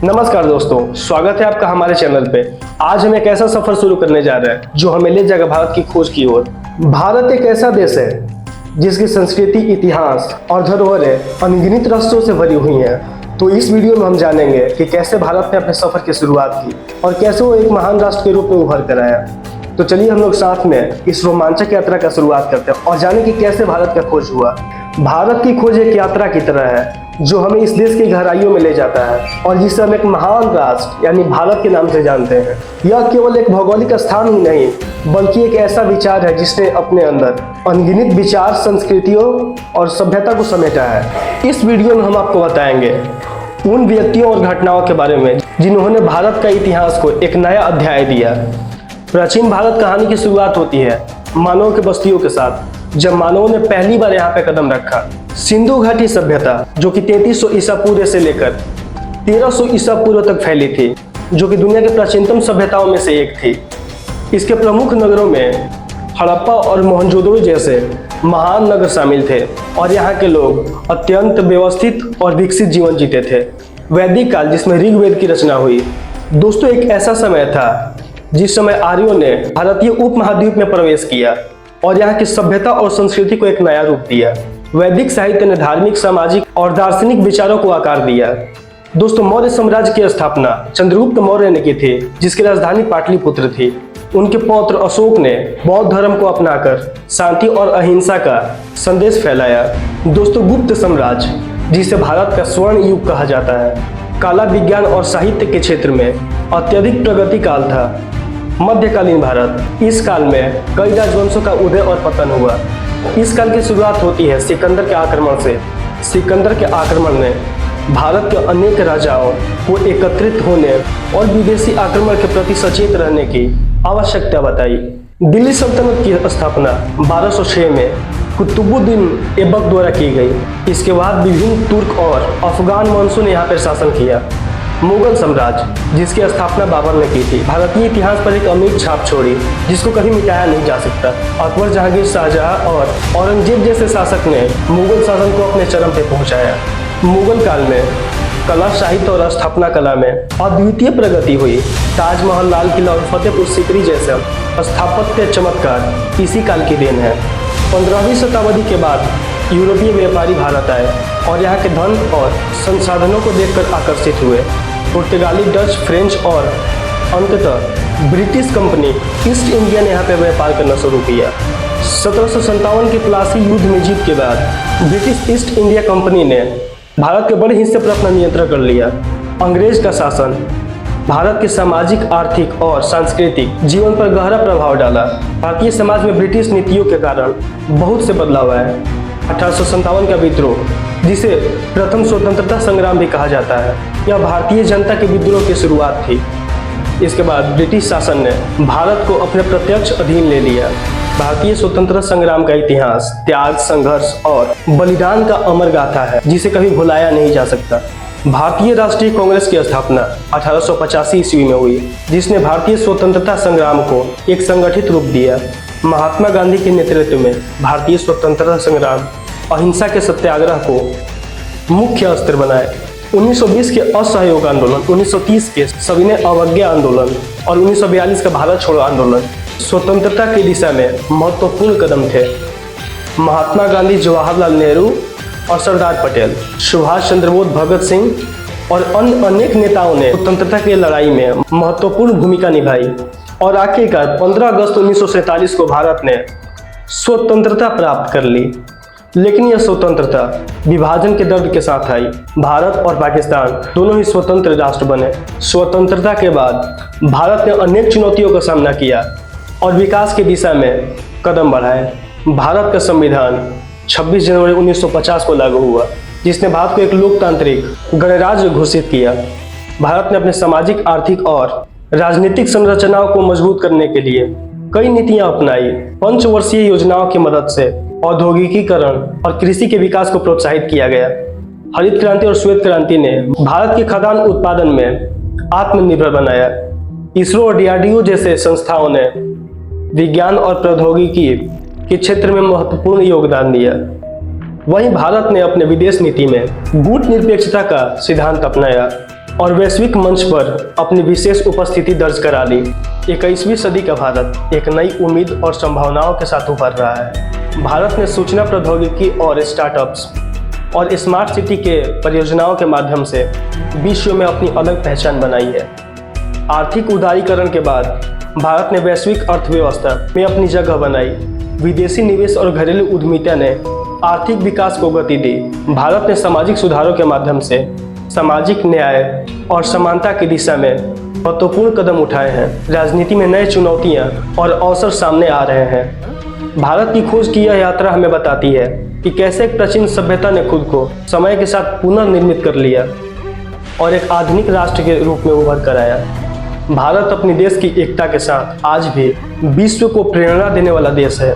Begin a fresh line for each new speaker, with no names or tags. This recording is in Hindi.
नमस्कार दोस्तों, स्वागत है आपका हमारे चैनल पे। आज हम एक ऐसा सफर शुरू करने जा रहे हैं जो हमें ले जाएगा भारत की खोज की ओर। भारत एक ऐसा देश है जिसकी संस्कृति, इतिहास और धरोहरें अनगिनत रहस्यों से भरी हुई हैं। तो इस वीडियो में हम जानेंगे कि कैसे भारत ने अपने सफर की शुरुआत की और कैसे वो एक महान राष्ट्र के रूप में उभर कर आया। तो चलिए हम लोग साथ में इस रोमांचक यात्रा का शुरुआत करते हैं और जाने कि कैसे भारत का खोज हुआ। भारत की खोज एक यात्रा की तरह है जो हमें इस देश की गहराइयों में ले जाता है और जिसे हम एक महान राष्ट्र यानी भारत के नाम से जानते हैं। यह केवल एक भौगोलिक स्थान ही नहीं बल्कि एक ऐसा विचार है जिसने अपने अंदर अनगिनत विचार, संस्कृतियों और सभ्यता को समेटा है। इस वीडियो में हम आपको बताएंगे उन व्यक्तियों और घटनाओं के बारे में जिन्होंने भारत का इतिहास को एक नया अध्याय दिया। प्राचीन भारत कहानी की शुरुआत होती है मानव के बस्तियों के साथ, जब मानवों ने पहली बार यहाँ पे कदम रखा। सिंधु घाटी सभ्यता जो कि 3300 ईसा पूर्व से लेकर 1300 ईसा पूर्व तक फैली थी, जो कि दुनिया के प्राचीनतम सभ्यताओं में से एक थी। इसके प्रमुख नगरों में हड़प्पा और मोहनजोदड़ो जैसे महान नगर शामिल थे और यहाँ के लोग अत्यंत व्यवस्थित और विकसित जीवन जीते थे। वैदिक काल जिसमें ऋग्वेद की रचना हुई। दोस्तों, एक ऐसा समय था जिस समय आर्यों ने भारतीय उपमहाद्वीप में प्रवेश किया और यहाँ की सभ्यता और संस्कृति को एक नया रूप दिया। वैदिक साहित्य ने धार्मिक, सामाजिक और दार्शनिक विचारों को आकार दिया। दोस्तों, मौर्य साम्राज्य की स्थापना चंद्रगुप्त मौर्य ने की थी, जिसकी राजधानी पाटलिपुत्र थी। उनके पौत्र अशोक ने बौद्ध धर्म को अपनाकर शांति और अहिंसा का संदेश फैलाया। दोस्तों, गुप्त साम्राज्य जिसे भारत का स्वर्ण युग कहा जाता है, कला, विज्ञान और साहित्य के क्षेत्र में अत्यधिक प्रगति काल था। मध्यकालीन भारत, इस काल में कई राजवंशों का उदय और पतन हुआ। इस काल की शुरुआत होती है सिकंदर के आक्रमण से। सिकंदर के आक्रमण ने भारत के अनेक राजाओं को एकत्रित होने और विदेशी आक्रमण के प्रति सचेत रहने की आवश्यकता बताई। दिल्ली सल्तनत की स्थापना 1206 में कुतुबुद्दीन ऐबक द्वारा की गई। इसके बाद विभिन्न तुर्क और अफगान वंशों ने यहाँ पर शासन किया। मुगल साम्राज्य जिसकी स्थापना बाबर ने की थी, भारतीय इतिहास पर एक अमिट छाप छोड़ी जिसको कभी मिटाया नहीं जा सकता। अकबर, जहांगीर, शाहजहां और औरंगजेब जैसे शासक ने मुगल शासन को अपने चरम पे पहुंचाया। मुगल काल में कला, साहित्य और स्थापना कला में अद्वितीय प्रगति हुई। ताजमहल, लाल किला और फतेहपुर सीकरी जैसे स्थापत्य चमत्कार इसी काल की देन है। 15वीं शताब्दी के बाद यूरोपीय व्यापारी भारत आए और यहाँ के धन और संसाधनों को देखकर आकर्षित हुए। पुर्तगाली, डच, फ्रेंच और अंततः ब्रिटिश कंपनी ईस्ट इंडिया ने यहाँ पर व्यापार करना शुरू किया। 1757 के प्लासी युद्ध में जीत के बाद ब्रिटिश ईस्ट इंडिया कंपनी ने भारत के बड़े हिस्से पर अपना नियंत्रण कर लिया। अंग्रेज का शासन भारत के सामाजिक, आर्थिक और सांस्कृतिक जीवन पर गहरा प्रभाव डाला। भारतीय समाज में ब्रिटिश नीतियों के कारण बहुत से बदलाव आए। 1857 का विद्रोह, जिसे प्रथम स्वतंत्रता संग्राम भी कहा जाता है, यह भारतीय जनता के विद्रोह की शुरुआत थी। इसके बाद ब्रिटिश शासन ने भारत को अपने प्रत्यक्ष अधीन ले लिया। भारतीय स्वतंत्रता संग्राम का इतिहास त्याग, संघर्ष और बलिदान का अमर गाथा है जिसे कभी भुलाया नहीं जा सकता। भारतीय राष्ट्रीय कांग्रेस की स्थापना 1885 ईस्वी में हुई, जिसने भारतीय स्वतंत्रता संग्राम को एक संगठित रूप दिया। महात्मा गांधी के नेतृत्व में भारतीय स्वतंत्रता संग्राम अहिंसा के सत्याग्रह को मुख्य अस्त्र बनाए। 1920 के असहयोग आंदोलन, 1930 के सविनय अवज्ञा आंदोलन और 1942 का भारत छोड़ो आंदोलन स्वतंत्रता की दिशा में महत्वपूर्ण कदम थे। महात्मा गांधी, जवाहरलाल नेहरू और सरदार पटेल, सुभाष चंद्र बोस, भगत सिंह और अन्य अनेक नेताओं ने स्वतंत्रता की लड़ाई में महत्वपूर्ण भूमिका निभाई और आखिरकार 15 अगस्त 1947 को भारत ने स्वतंत्रता प्राप्त कर ली। लेकिन यह स्वतंत्रता विभाजन के दर्द के साथ आई। भारत और पाकिस्तान दोनों ही स्वतंत्र राष्ट्र बने। स्वतंत्रता के बाद भारत ने अनेक चुनौतियों का सामना किया और विकास की दिशा में कदम बढ़ाए। भारत का संविधान 26 जनवरी 1950 को लागू हुआ, जिसने भारत को एक लोकतांत्रिक गणराज्य घोषित किया। भारत ने अपने सामाजिक, आर्थिक और राजनीतिक संरचनाओं को मजबूत करने के लिए कई नीतियां अपनाई। पंचवर्षीय योजनाओं की मदद से औद्योगिकीकरण और कृषि के विकास को प्रोत्साहित किया गया। हरित क्रांति और श्वेत क्रांति ने भारत के खाद्यान्न उत्पादन में आत्मनिर्भर बनाया। इसरो और DRDO जैसे संस्थाओं ने विज्ञान और प्रौद्योगिकी के क्षेत्र में महत्वपूर्ण योगदान दिया। वहीं भारत ने अपने विदेश नीति में गुट निरपेक्षता का सिद्धांत अपनाया और वैश्विक मंच पर अपनी विशेष उपस्थिति दर्ज करा ली। 21वीं सदी का भारत एक नई उम्मीद और संभावनाओं के साथ उभर रहा है। भारत ने सूचना प्रौद्योगिकी और स्टार्टअप्स और स्मार्ट सिटी के परियोजनाओं के माध्यम से विश्व में अपनी अलग पहचान बनाई है। आर्थिक उदारीकरण के बाद भारत ने वैश्विक अर्थव्यवस्था में अपनी जगह बनाई। विदेशी निवेश और घरेलू उद्यमिता ने आर्थिक विकास को गति दी। भारत ने सामाजिक सुधारों के माध्यम से सामाजिक न्याय और समानता की दिशा में महत्वपूर्ण कदम उठाए हैं। राजनीति में नए चुनौतियां और अवसर सामने आ रहे हैं। भारत की खोज की यह यात्रा हमें बताती है कि कैसे एक प्राचीन सभ्यता ने खुद को समय के साथ पुनर्निर्मित कर लिया और एक आधुनिक राष्ट्र के रूप में उभर कर आया। भारत अपनी देश की एकता के साथ आज भी विश्व को प्रेरणा देने वाला देश है।